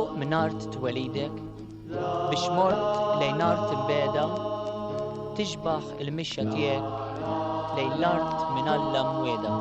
fuq minn art twelidek biex mort lejn art imbeda tixbaħ il-mixja tiegħek lejn l-art minn Alla mwieda.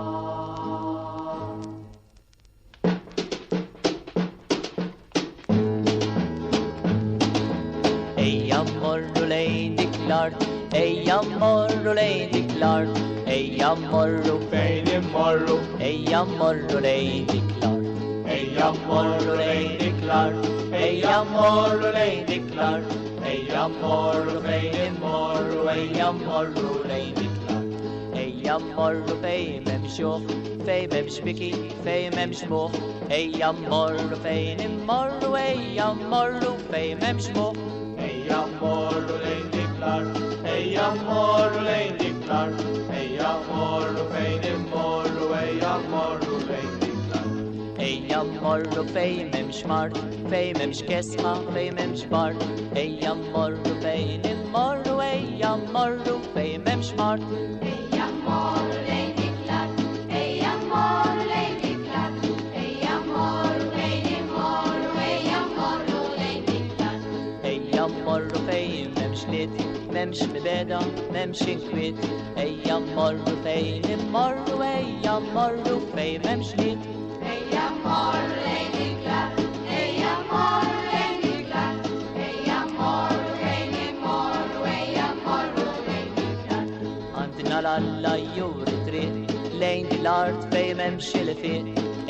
Ejja mmorru lejn dik l-art, ejja mmorru lejn dik l-art, ejja mmorru fejn immorru, ejja mmorru lejn dik l-art, ejja mmorru lejn dik l-art, ejja mmorru lejn dik l-art, ejja mmorru fejn immorru, ejja mmorru lejn dik l-art, ejja mmorru fejn m'hemmx xogħol, fejn m'hemmx biki, fejn m'hemmx moħħ, ejja mmorru fejn immorru, ejja mmorru fejn m'hemmx moħħ. ejja mmorru lejn dik l-art, ejja mmorru lejn dik l-art, ejja mmorru fejn immorru, ejja mmorru lejn dik l-art. Ejja mmorru fejn m'hemmx mart, fejn m'hemmx kesma, fejn m'hemmx bart, ejja mmorru fejn immorru, ejja mmorru fejn m'hemmx mart. Ejja mmorru lejn dik l-art, ejja mmorru lejn dik l-art, ejja mmorru fejn immorru, ejja mmorru lejn dik l-art. Ejja mmorru fejn m'hemmx lied, m'hemmx mibeda, m'hemmx inkwiet, ejja mmorru fejn immorru, ejja mmorru fejn m'hemmx lied. Ejja mmorru lejn dik l-art, ejja mmorru lejn dik l-art, ejja mmorru fejn immorru, ejja mmorru lejn dik l-art. Għandna l-Alla juri triq lejn l-art fejn m'hemmx il-fiq,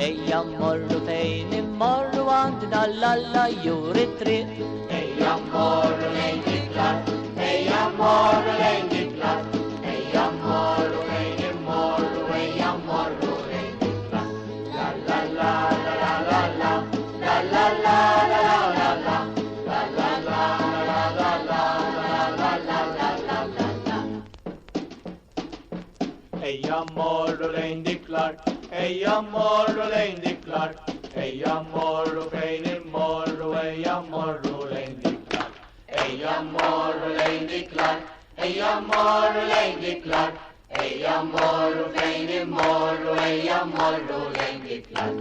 ejja mmorru fejn immorru, għandna l-Alla juri triq. Ejja mmorru lejn dik l-art, ejja mmorru lejn dik l-art, ejja mmorru fejn immorru, ejja mmorru lejn dik l-art. La la la la la la la, la la la la la la la, la la la la la la la, la la la la la la. Ejja mmorru lejn dik l-art, ejja mmorru lejn dik l-art, ejja mmorru fejn immorru, ejja mmorru lejn dik l-art. Ejja mmorru lejn dik l-art, ejja mmorru lejn dik l-art, ejja mmorru fejn immorru, ejja mmorru lejn dik l-art.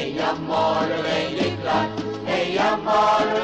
Ejja mmorru lejn dik l-art, ejja mmorru